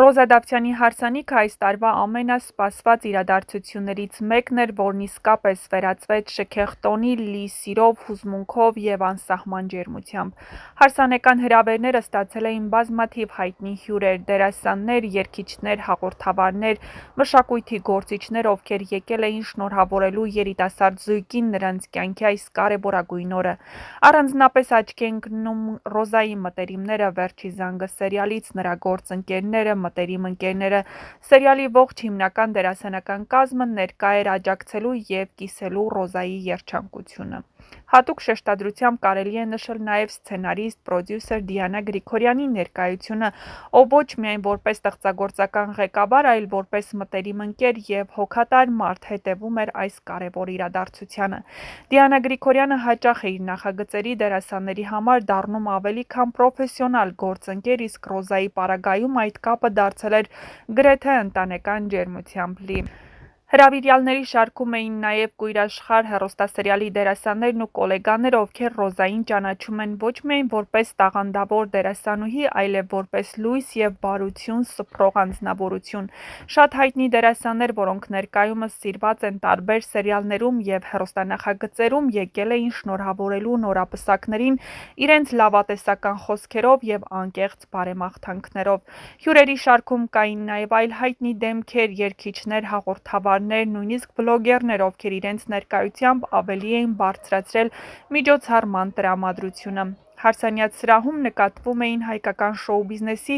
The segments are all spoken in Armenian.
Ռոզա Դավթյանի հարսանիքը այս տարվա ամենասպասված իրադարձություններից մեկն էր, որն իսկապես վերածվեց շքեղ տոնի, լի սիրով, հուզմունքով և անսահման ջերմությամբ։ Հարսանեկան հրավերները ստացել էին բազմաթիվ հայտնի հյուրեր, դերասաններ, երգիչներ, հաղորդավարներ, մշակույթի գործիչներ, ովքեր եկել էին շնորհավորելու երիտասարդ զույգին նրանց կյանքի այս կարևորագույն օրը։ Առանձնապես աչքի են ընկնում Ռոզայի մտերիմները, Վերջի զանգը սերիալից, նրա գործընկերները, մտերիմ ընկերները, սերիալի ողջ հիմնական դերասանական կազմը ներկա էր աջակցելու և կիսելու Ռոզայի երջանկությունը։ Հատուկ շեշտադրությամբ կարելի է նշել նաև սցենարիստ, պրոդյուսեր Դիանա Գրիգորյանի ներկայությունը, ով ոչ միայն որպես ստեղծագործական ղեկավար, այլ որպես մտերիմ ընկեր և հոգատար մարդ հետևում էր այս կարևոր իրադարձությանը։ Դիանա Գրիգորյանը հաճախ է իր նախագծերի դերասանների համար դառնում ավելի քան պրոֆեսիոնալ գործընկեր, իսկ Ռոզայի պարագայում այդ կապը դարձել էր գրեթե ընտանեկան ջերմությամբ լի։ Հրավիրյալների շարքում էին նաև «Կույրաշխարհ» հեռուստասերիալի դերասաններն ու կոլեգաները, ովքեր Ռոզային ճանաչում են ոչ միայն որպես տաղանդավոր դերասանուհի, այլև որպես լույս և բարություն սփռող անձնավորություն։ Շատ հայտնի դերասաններ, որոնք ներկայումս սիրված են տարբեր սերիալներում և հեռուստանախագծերում, եկել էին շնորհավորելու նորապսակներին իրենց լավատեսական խոսքերով և անկեղծ բարեմաղթանքներով։ Հյուրերի շարքում կային նաև այլ հայտնի դեմքեր, երգիչներ, հաղորդավարներ, նույնիսկ բլոգերներ, ովքեր իրենց ներկայությամբ ավելի էին բարձրացրել միջոցառման տրամադրությունը։ Հարսանյաց սրահում նկատվում էին հայկական շոու բիզնեսի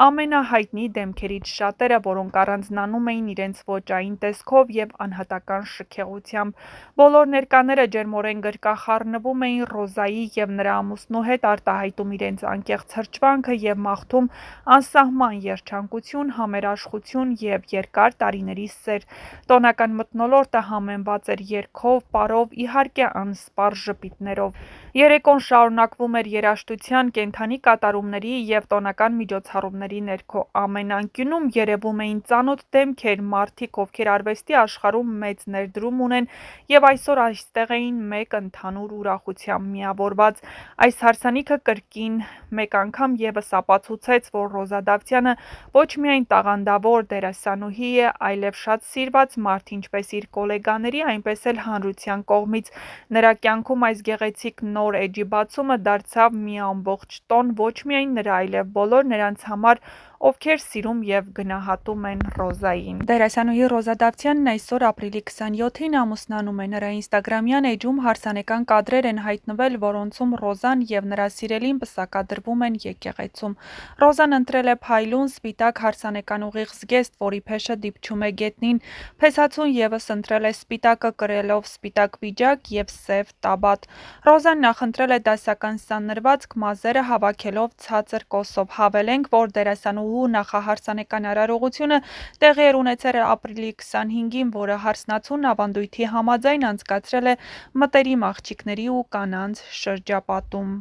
ամենահայտնի դեմքերից շատերը, որոնք առանձնանում էին իրենց ոճային տեսքով և անհատական շքեղությամբ։ Բոլոր ներկաները ջերմորեն գրկախառնվում էին Ռոզայի և նրա ամուսնու հետ, արտահայտում իրենց անկեղծ հրճվանքը և մաղթում անսահման երջանկություն, համերաշխություն և երկար տարիների սեր։ Տոնական մթնոլորտը համեմված էր երգով, պարով, իհարկե անսպառ ժպիտներով։ Երեկոն շարունակվում էր երաժշտության, կենդանի կատարումների և տոնական միջոցառումների ներքո։ Ամեն անկյունում երևում էին ծանոթ դեմքեր, մարդիկ, ովքեր արվեստի աշխարհում մեծ ներդրում ունեն և այսօր այստեղ էին մեկ ընդհանուր ուրախությամբ միավորված։ Այս հարսանիքը կրկին մեկ անգամ ևս ապացուցեց, որ Ռոզա Դավթյանը ոչ միայն տաղանդավոր դերասանուհի է, այլև շատ սիրված մարդ ինչպես իր կոլեգաների, այնպես էլ հանրության կողմից։ Նրա կյանքում այս գեղեցիկ նոր էջի բացումը դարձավ մի ամբողջ տոն ոչ միայն նրա, այլև բոլոր նրանց համար, ովքեր սիրում և գնահատում են Ռոզային։ Դերասանուհի Ռոզա Դավթյանն այսօր ապրիլի 27-ին ամուսնանում է։ Նրա ինստագրամյան էջում հարսանեկան կադրեր են հայտնվել, որոնցում Ռոզան և նրա սիրելին պսակադրվում են եկեղեցում։ Ռոզան ընտրել է փայլուն, սպիտակ հարսանեկան ուղիղ զգեստ, որի փեշը դիպչում է գետնին։ Փեսացուն ևս ընտրել է սպիտակը, կրելով սպիտակ պիջակ և սև տաբատ։ Ռոզան նախընտրել է դասական սանրվածք, մազերը հավաքելով ցածր կոսով։ Հավելենք, որ դերասանուհու նախահարսանեկան արարողությունը տեղի էր ունեցել ապրիլի 25-ին, որը հարսնացուն ավանդույթի համաձայն անցկացրել է մտերիմ աղջիկների ու կանանց շրջապատում։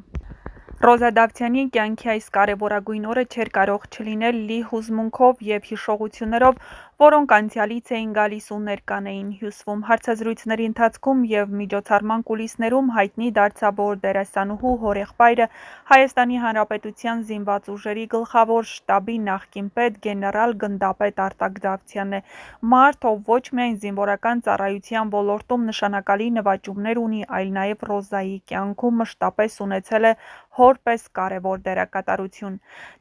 Ռոզա Դավթյանի կյանքի այս կարևորագույն օրը չէր կարող չլինել լի հուզմունքով և հիշողություններով, որոնք անցյալից էին գալիս ու ներկան էին հյուսվում։ Հարցազրույցների ընթացքում և միջոցառման կուլիսներում հայտնի դարձավ, որ դերասանուհու հորեղբայրը Հայաստանի Հանրապետության զինված ուժերի գլխավոր շտաբի նախկին պետ գեներալ գնդապետ Արտակ Դավթյանն է։ Մարդ, ով ոչ միայն զինվորական ծառայության ոլորտում նշանակալի նվաճումներ ունի, այլ նաև Ռոզայի կյանքում մշտապես ունեցել է հոր պես կարևոր դերակատարություն։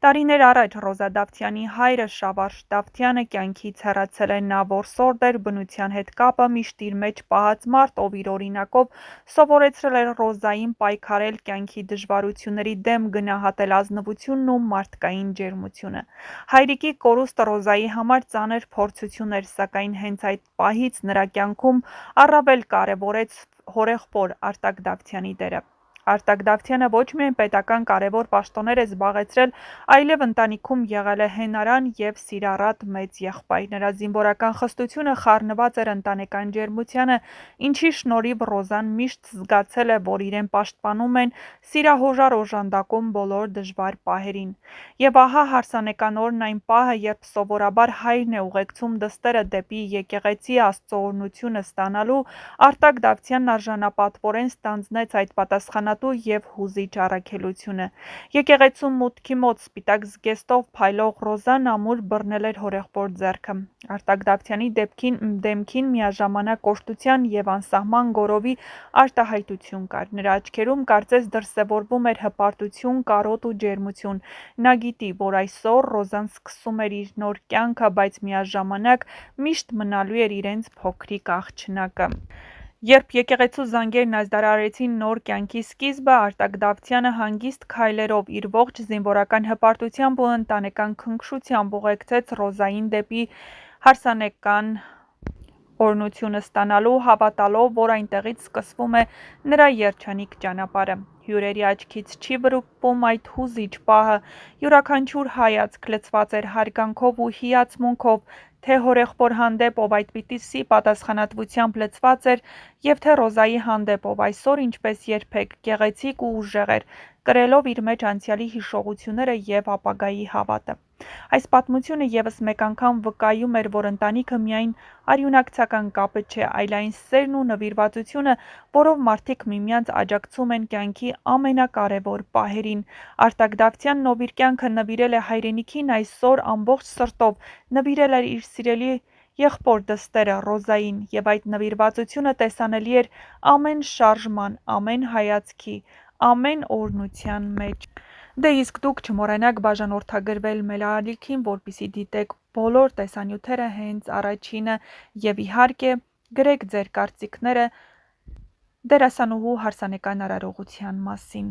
Տարիներ առաջ Ռոզա Դավթյանի հայրը Շավարշ Դավթյանը կյանքից հեռացել է։ Նա որսորդ էր, բնության հետ կապը միշտ իր մեջ պահած մարդ, ով իր օրինակով սովորեցրել էր Ռոզային պայքարել կյանքի դժվարությունների դեմ, գնահատել ազնվությունն ու մարդկային ջերմությունը։ Հայրիկի կորուստը Ռոզայի համար ծանր փորձություն էր, սակայն հենց այդ պահից նրա կյանքում առավել կարևորեց հորեղբոր Արտակ Դավթյանի դերը։ Արտակ Դավթյանը ոչ միայն պետական կարևոր պաշտոններ է զբաղեցրել, այլև ընտանիքում եղել է հենարան և սիրառատ մեծ եղբայր։ Նրա զինվորական խստությունը խառնված էր ընտանեկան ջերմությանը, ինչի շնորհիվ Ռոզան միշտ զգացել է, որ իրեն պաշտպանում են, սիրահոժար օժանդակում բոլոր դժվար պահերին։ Եվ ահա հարսանեկան օրն այն պահը, երբ սովորաբար հայրն է ուղեկցում դստերը դեպի եկեղեցի Աստծո օրհնությունը ստանալու, Արտակ Դավթյանն արժանապատվորեն ստանձնեց այդ պատասխանատու սպասարկատու և հուզիչ առաքելությունը։ Եկեղեցու մուտքի մոտ սպիտակ զգեստով փայլող Ռոզան ամուր բռնել էր հորեղբոր ձեռքը։ Արտակ Դավթյանի դեմքին միաժամանակ կոշտության և անսահման գոռովի արտահայտություն կար։ Նրա աչքերում կարծես դրսևորվում էր հպարտություն, կարոտ ու ջերմություն։ Նա գիտի, որ այսօր Ռոզան սկսում էր իր նոր կյանքը, բայց միաժամանակ միշտ մնալու էր իրենց փոքրիկ աղջնակը։ Երբ եկեղեցու զանգերն ազդարարեցին նոր կյանքի սկիզբը, Արտակ Դավթյանը հանգիստ քայլերով, իր ողջ զինվորական հպարտությամբ ու ընտանեկան քնքշությամբ ուղեկցեց Ռոզային դեպի հարսանեկան օրհնությունը ստանալու, հավատալով, որ այնտեղից սկսվում է նրա երջանիկ ճանապարհը։ Հյուրերի աչքից չի վրիպում այդ հուզիչ պահը։ Յուրաքանչյուր հայացք լցված էր հարգանքով ու հիացմունքով, թե հորեղբոր հանդեպ, ով այդպիսի պատասխանատվությամբ լցված էր, և թե Ռոզայի հանդեպ, ով այսօր, ինչպես երբեք, գեղեցիկ ու ուժեղ էր, կրելով իր մեջ անցյալի հիշողությունները և ապագայի հավատը։ Այս պատմությունը ևս մեկ անգամ վկայում էր, որ ընտանիքը միայն արյունակցական կապը չէ, այլ այն սերն ու նվիրվածությունը, որով մարդիկ միմյանց աջակցում են կյանքի ամենակարևոր պահերին։ Արտակ Դավթյանն, ով իր կյանքը նվիրել է հայրենիքին, այսօր ամբողջ սրտով նվիրել էր իր սիրելի եղբոր դստերը՝ Ռոզային, և այդ նվիրվածությունը տեսանելի էր ամեն շարժման, ամեն հայացքի, ամեն օրհնության մեջ։ Դե իսկ դուք չմոռանաք բաժանորդագրվել մեր ալիքին, որպեսզի դիտեք բոլոր տեսանյութերը հենց առաջինը և իհարկե գրեք ձեր կարծիքները դերասանուհու հարսանեկան արարողության մասին։